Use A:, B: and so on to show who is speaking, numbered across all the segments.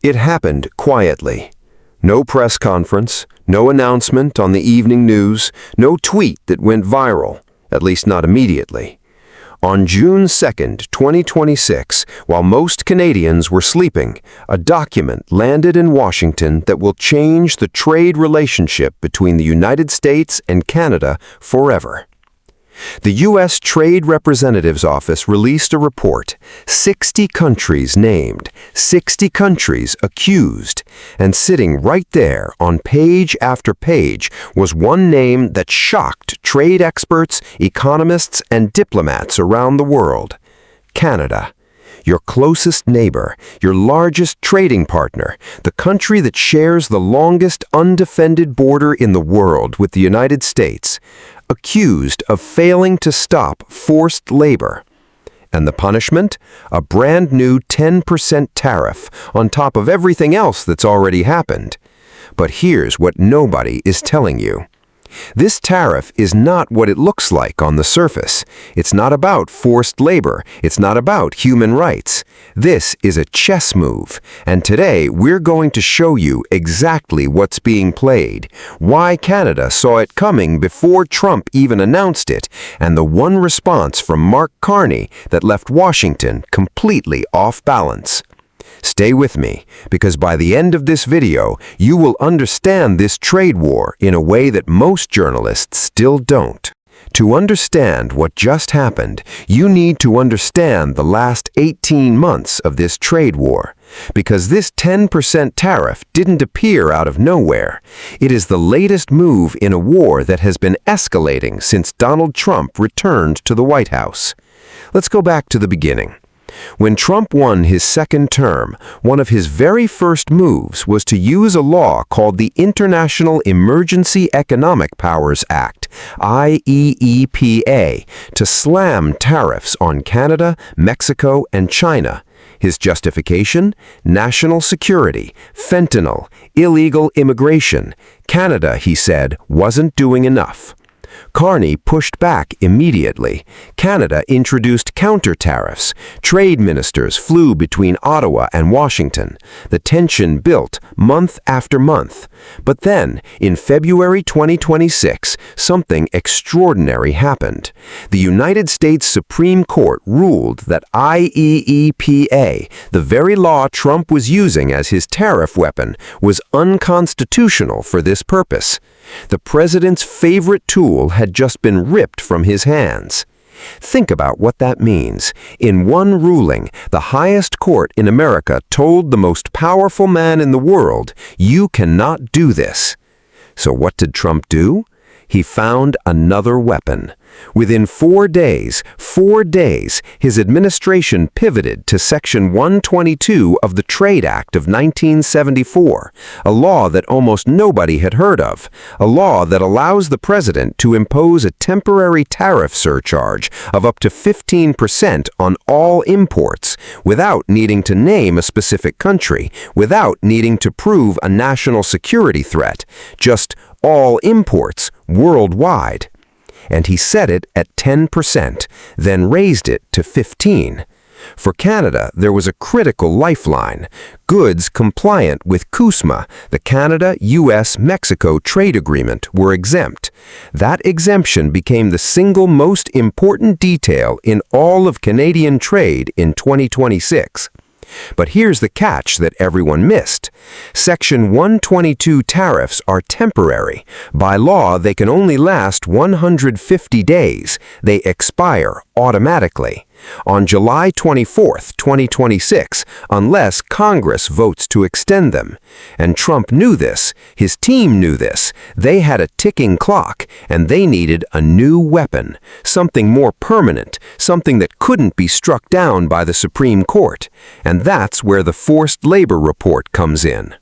A: It happened quietly. No press conference, no announcement on the evening news, no tweet that went viral, at least not immediately. On June 2nd, 2026, while most Canadians were sleeping, a document landed in Washington that will change the trade relationship between the United States and Canada forever. The U.S. Trade Representative's Office released a report, 60 countries named, 60 countries accused, and sitting right there on page after page was one name that shocked trade experts, economists, and diplomats around the world: Canada. Your closest neighbor, your largest trading partner, the country that shares the longest undefended border in the world with the United States, accused of failing to stop forced labor. And the punishment? A brand new 10% tariff on top of everything else that's already happened. But here's what nobody is telling you. This tariff is not what it looks like on the surface. It's not about forced labor. It's not about human rights. This is a chess move, and today we're going to show you exactly what's being played, why Canada saw it coming before Trump even announced it, and the one response from Mark Carney that left Washington completely off balance. Stay with me, because by the end of this video, you will understand this trade war in a way that most journalists still don't. To understand what just happened, you need to understand the last 18 months of this trade war. Because this 10% tariff didn't appear out of nowhere. It is the latest move in a war that has been escalating since Donald Trump returned to the White House. Let's go back to the beginning. When Trump won his second term, one of his very first moves was to use a law called the International Emergency Economic Powers Act, IEEPA, to slam tariffs on Canada, Mexico, and China. His justification? National security, fentanyl, illegal immigration. Canada, he said, wasn't doing enough. Carney pushed back immediately. Canada introduced counter-tariffs. Trade ministers flew between Ottawa and Washington. The tension built month after month. But then, in February 2026, something extraordinary happened. The United States Supreme Court ruled that IEEPA, the very law Trump was using as his tariff weapon, was unconstitutional for this purpose. The president's favorite tool had just been ripped from his hands. Think about what that means. In one ruling, the highest court in America told the most powerful man in the world, "You cannot do this." So what did Trump do? He found another weapon. Within 4 days, his administration pivoted to Section 122 of the Trade Act of 1974, a law that almost nobody had heard of, a law that allows the president to impose a temporary tariff surcharge of up to 15% on all imports, without needing to name a specific country, without needing to prove a national security threat, just all imports worldwide. And he set it at 10%, then raised it to 15%. For Canada, there was a critical lifeline: goods compliant with CUSMA, the Canada-US-Mexico trade agreement, were exempt. That exemption became the single most important detail in all of Canadian trade in 2026. But here's the catch that everyone missed. Section 122 tariffs are temporary. By law, they can only last 150 days. They expire automatically on July 24, 2026, unless Congress votes to extend them. And Trump knew this. His team knew this. They had a ticking clock, and they needed a new weapon, something more permanent, something that couldn't be struck down by the Supreme Court. And that's where the forced labor report comes in.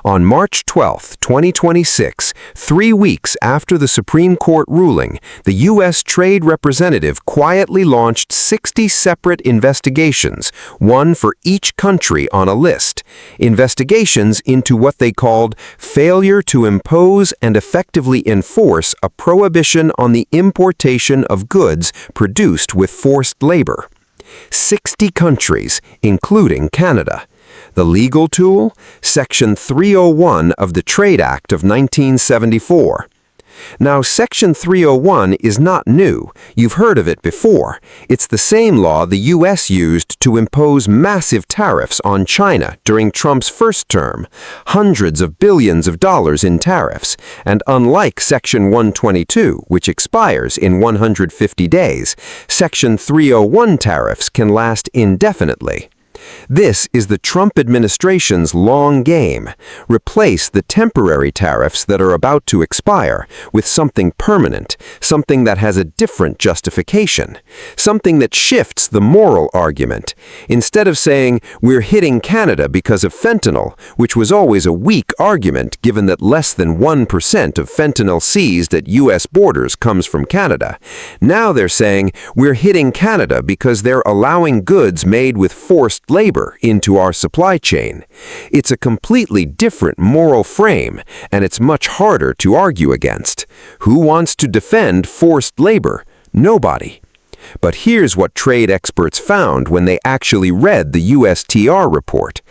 A: On March 12, 2026, 3 weeks after the Supreme Court ruling, the U.S. Trade Representative quietly launched 60 separate investigations, one for each country on a list. Investigations into what they called failure to impose and effectively enforce a prohibition on the importation of goods produced with forced labor. 60 countries, including Canada. The legal tool? Section 301 of the Trade Act of 1974. Now, Section 301 is not new. You've heard of it before. It's the same law the U.S. used to impose massive tariffs on China during Trump's first term, hundreds of billions of dollars in tariffs, and unlike Section 122, which expires in 150 days, Section 301 tariffs can last indefinitely. This is the Trump administration's long game. Replace the temporary tariffs that are about to expire with something permanent, something that has a different justification, something that shifts the moral argument. Instead of saying, we're hitting Canada because of fentanyl, which was always a weak argument given that less than 1% of fentanyl seized at U.S. borders comes from Canada, now they're saying, we're hitting Canada because they're allowing goods made with forced labor into our supply chain. It's a completely different moral frame, and it's much harder to argue against. Who wants to defend forced labor? Nobody. But here's what trade experts found when they actually read the USTR report.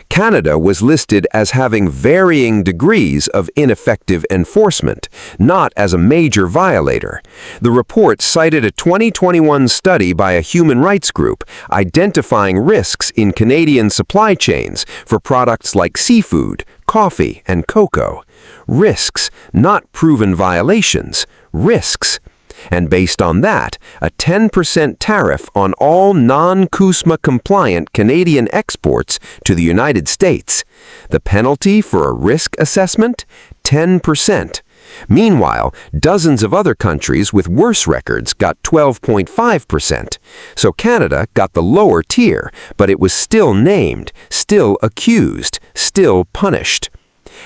A: Canada was listed as having varying degrees of ineffective enforcement, not as a major violator. The report cited a 2021 study by a human rights group identifying risks in Canadian supply chains for products like seafood, coffee, and cocoa. Risks, not proven violations. Risks. And based on that, a 10% tariff on all non-CUSMA-compliant Canadian exports to the United States. The penalty for a risk assessment? 10%. Meanwhile, dozens of other countries with worse records got 12.5%. So Canada got the lower tier, but it was still named, still accused, still punished.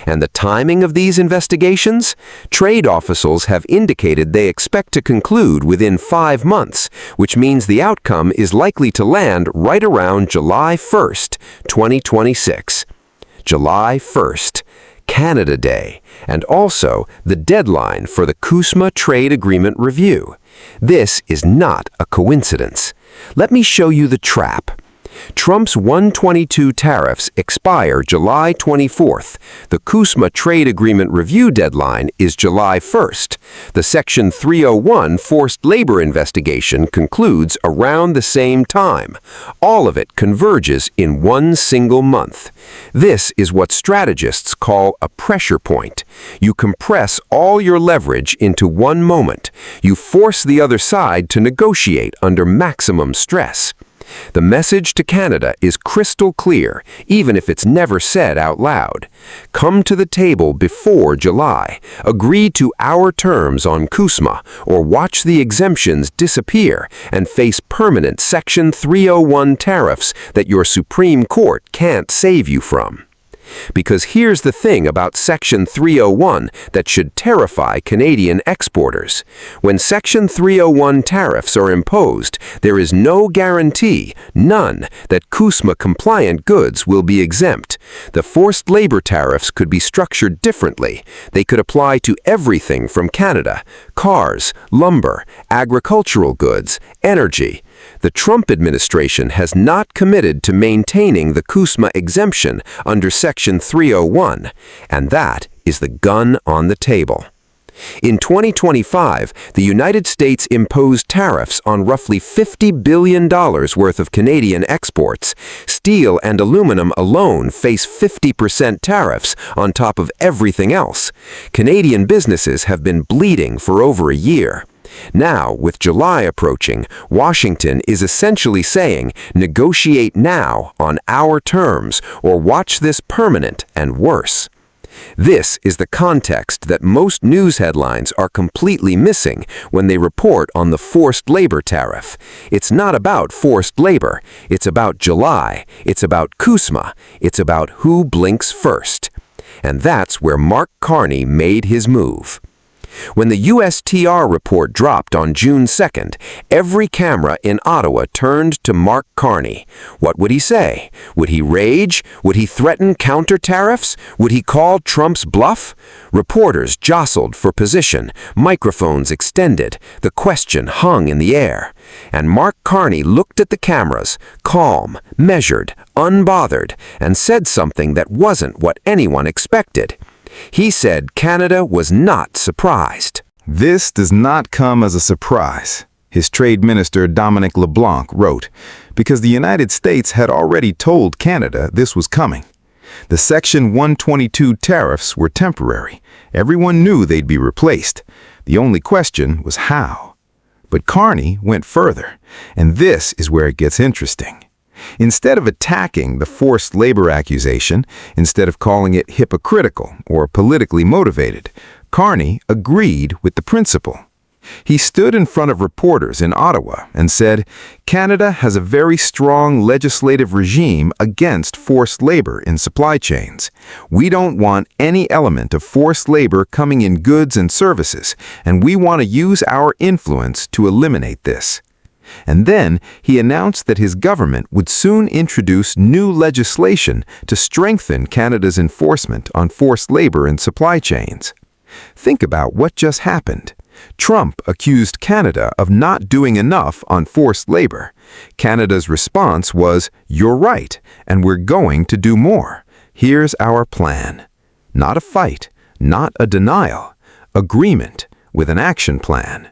A: And the timing of these investigations? Trade officials have indicated they expect to conclude within 5 months, which means the outcome is likely to land right around July 1st, 2026. July 1st, Canada Day, and also the deadline for the CUSMA Trade Agreement Review. This is not a coincidence. Let me show you the trap. Trump's 122 tariffs expire July 24th. The CUSMA Trade Agreement Review deadline is July 1st. The Section 301 forced labor investigation concludes around the same time. All of it converges in one single month. This is what strategists call a pressure point. You compress all your leverage into one moment. You force the other side to negotiate under maximum stress. The message to Canada is crystal clear, even if it's never said out loud. Come to the table before July, agree to our terms on CUSMA, or watch the exemptions disappear and face permanent Section 301 tariffs that your Supreme Court can't save you from. Because here's the thing about Section 301 that should terrify Canadian exporters. When Section 301 tariffs are imposed, there is no guarantee, none, that CUSMA-compliant goods will be exempt. The forced labor tariffs could be structured differently. They could apply to everything from Canada: cars, lumber, agricultural goods, energy. The Trump administration has not committed to maintaining the CUSMA exemption under Section 301, and that is the gun on the table. In 2025, the United States imposed tariffs on roughly $50 billion worth of Canadian exports. Steel and aluminum alone face 50% tariffs on top of everything else. Canadian businesses have been bleeding for over a year. Now, with July approaching, Washington is essentially saying, negotiate now on our terms or watch this permanent and worse. This is the context that most news headlines are completely missing when they report on the forced labor tariff. It's not about forced labor. It's about July. It's about CUSMA. It's about who blinks first. And that's where Mark Carney made his move. When the USTR report dropped on June 2nd, every camera in Ottawa turned to Mark Carney. What would he say? Would he rage? Would he threaten counter-tariffs? Would he call Trump's bluff? Reporters jostled for position, microphones extended, the question hung in the air. And Mark Carney looked at the cameras, calm, measured, unbothered, and said something that wasn't what anyone expected. He said Canada was not surprised.
B: This does not come as a surprise, his trade minister Dominic LeBlanc wrote, because the United States had already told Canada this was coming. The Section 122 tariffs were temporary. Everyone knew they'd be replaced. The only question was how. But Carney went further, and this is where it gets interesting. Instead of attacking the forced labor accusation, instead of calling it hypocritical or politically motivated, Carney agreed with the principle. He stood in front of reporters in Ottawa and said, "Canada has a very strong legislative regime against forced labor in supply chains. We don't want any element of forced labor coming in goods and services, and we want to use our influence to eliminate this." And then he announced that his government would soon introduce new legislation to strengthen Canada's enforcement on forced labor in supply chains. Think about what just happened. Trump accused Canada of not doing enough on forced labor. Canada's response was, "You're right, and we're going to do more. Here's our plan." Not a fight, not a denial. Agreement with an action plan.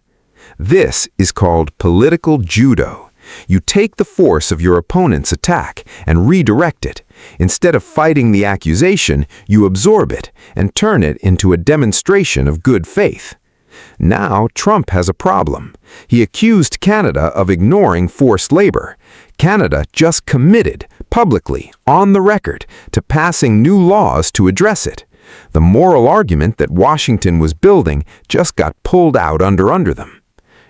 B: This is called political judo. You take the force of your opponent's attack and redirect it. Instead of fighting the accusation, you absorb it and turn it into a demonstration of good faith. Now Trump has a problem. He accused Canada of ignoring forced labor. Canada just committed, publicly, on the record, to passing new laws to address it. The moral argument that Washington was building just got pulled out under them.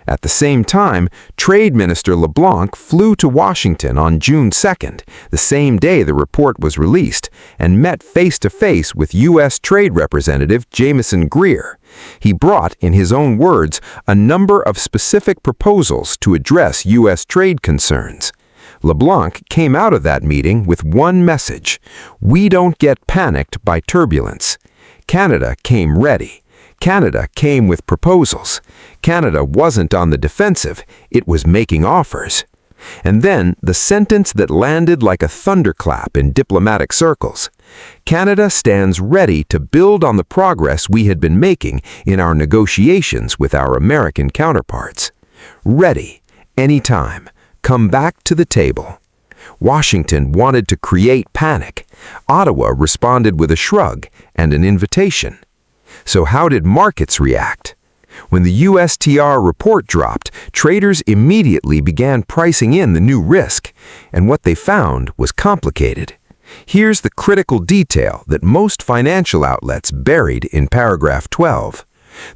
B: At the same time, Trade Minister LeBlanc flew to Washington on June 2nd, the same day the report was released, and met face-to-face with U.S. Trade Representative Jamieson Greer. He brought, in his own words, a number of specific proposals to address U.S. trade concerns. LeBlanc came out of that meeting with one message: we don't get panicked by turbulence. Canada came ready. Canada came with proposals. Canada wasn't on the defensive, it was making offers. And then the sentence that landed like a thunderclap in diplomatic circles. Canada stands ready to build on the progress we had been making in our negotiations with our American counterparts. Ready, anytime, come back to the table. Washington wanted to create panic. Ottawa responded with a shrug and an invitation. So how did markets react? When the USTR report dropped, traders immediately began pricing in the new risk, and what they found was complicated. Here's the critical detail that most financial outlets buried in paragraph 12.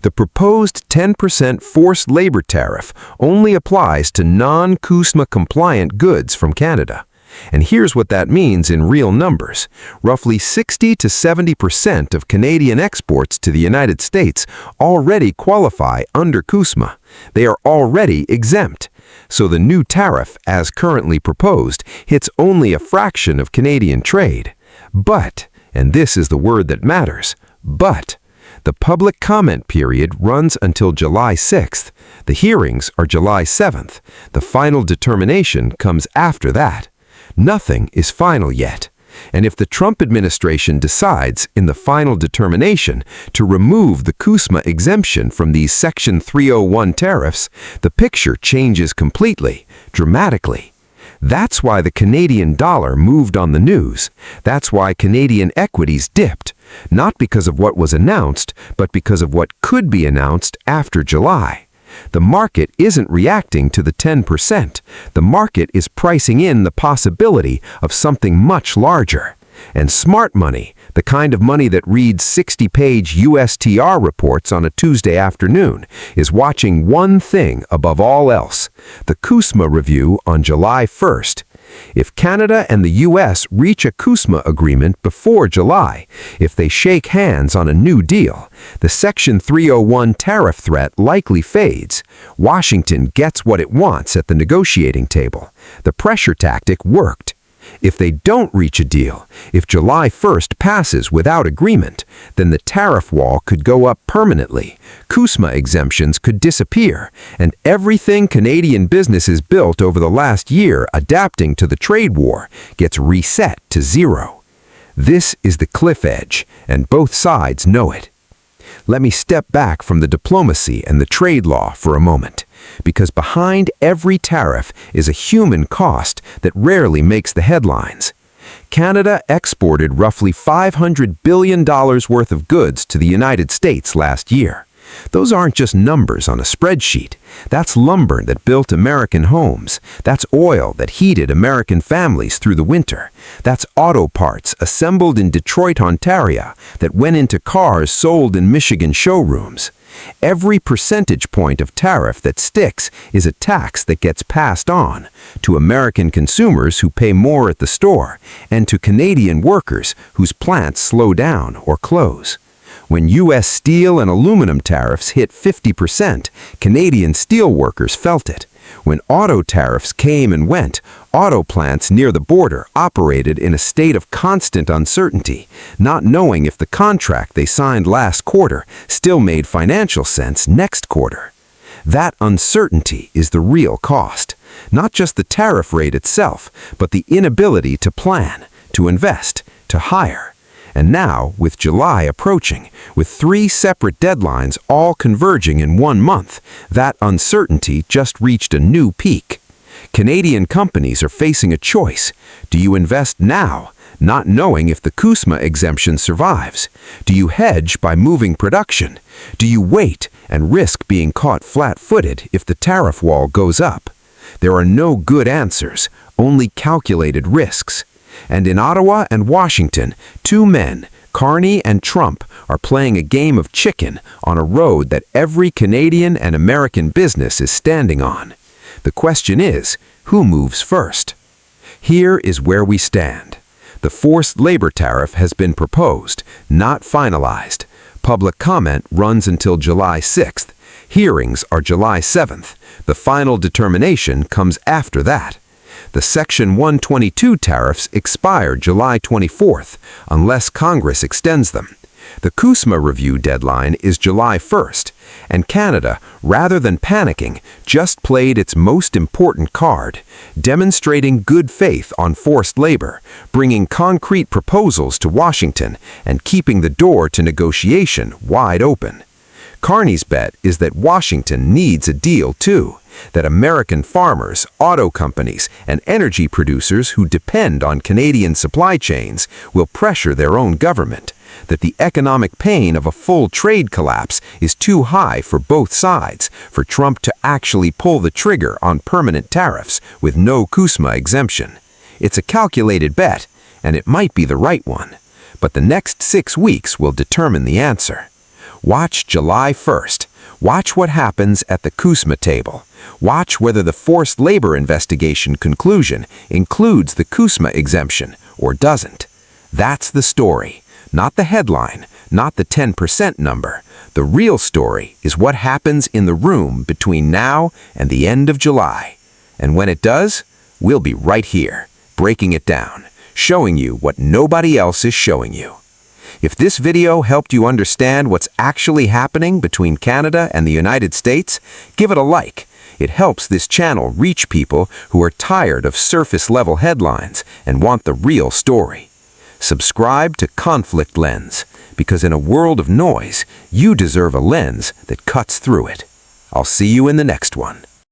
B: The proposed 10% forced labor tariff only applies to non-CUSMA compliant goods from Canada. And here's what that means in real numbers. Roughly 60 to 70% of Canadian exports to the United States already qualify under CUSMA. They are already exempt. So the new tariff, as currently proposed, hits only a fraction of Canadian trade. But, and this is the word that matters, but, the public comment period runs until July 6th. The hearings are July 7th. The final determination comes after that. Nothing is final yet. And if the Trump administration decides in the final determination to remove the CUSMA exemption from these Section 301 tariffs, the picture changes completely, dramatically. That's why the Canadian dollar moved on the news. That's why Canadian equities dipped, not because of what was announced, but because of what could be announced after July. The market isn't reacting to the 10%. The market is pricing in the possibility of something much larger. And smart money, the kind of money that reads 60-page USTR reports on a Tuesday afternoon, is watching one thing above all else: the CUSMA review on July 1st.
A: If Canada and the U.S. reach a CUSMA agreement before July, if they shake hands on a new deal, the Section 301 tariff threat likely fades. Washington gets what it wants at the negotiating table. The pressure tactic worked. If they don't reach a deal, if July 1st passes without agreement, then the tariff wall could go up permanently, CUSMA exemptions could disappear, and everything Canadian businesses built over the last year adapting to the trade war gets reset to zero. This is the cliff edge, and both sides know it. Let me step back from the diplomacy and the trade law for a moment, because behind every tariff is a human cost that rarely makes the headlines. Canada exported roughly $500 billion worth of goods to the United States last year. Those aren't just numbers on a spreadsheet. That's lumber that built American homes. That's oil that heated American families through the winter. That's auto parts assembled in Detroit, Ontario, that went into cars sold in Michigan showrooms. Every percentage point of tariff that sticks is a tax that gets passed on to American consumers who pay more at the store and to Canadian workers whose plants slow down or close. When U.S. steel and aluminum tariffs hit 50%, Canadian steel workers felt it. When auto tariffs came and went, auto plants near the border operated in a state of constant uncertainty, not knowing if the contract they signed last quarter still made financial sense next quarter. That uncertainty is the real cost, not just the tariff rate itself, but the inability to plan, to invest, to hire. And now, with July approaching, with 3 separate deadlines all converging in 1 month, that uncertainty just reached a new peak. Canadian companies are facing a choice. Do you invest now, not knowing if the CUSMA exemption survives? Do you hedge by moving production? Do you wait and risk being caught flat-footed if the tariff wall goes up? There are no good answers, only calculated risks. And in Ottawa and Washington, 2 men, Carney and Trump, are playing a game of chicken on a road that every Canadian and American business is standing on. The question is, who moves first? Here is where we stand. The forced labor tariff has been proposed, not finalized. Public comment runs until July 6th. Hearings are July 7th. The final determination comes after that. The Section 122 tariffs expire July 24th, unless Congress extends them. The CUSMA review deadline is July 1st, and Canada, rather than panicking, just played its most important card, demonstrating good faith on forced labor, bringing concrete proposals to Washington, and keeping the door to negotiation wide open. Carney's bet is that Washington needs a deal too, that American farmers, auto companies, and energy producers who depend on Canadian supply chains will pressure their own government, that the economic pain of a full trade collapse is too high for both sides, for Trump to actually pull the trigger on permanent tariffs with no CUSMA exemption. It's a calculated bet, and it might be the right one, but the next 6 weeks will determine the answer. Watch July 1st. Watch what happens at the CUSMA table. Watch whether the forced labor investigation conclusion includes the CUSMA exemption or doesn't. That's the story, not the headline, not the 10% number. The real story is what happens in the room between now and the end of July. And when it does, we'll be right here, breaking it down, showing you what nobody else is showing you. If this video helped you understand what's actually happening between Canada and the United States, give it a like. It helps this channel reach people who are tired of surface-level headlines and want the real story. Subscribe to Conflict Lens, because in a world of noise, you deserve a lens that cuts through it. I'll see you in the next one.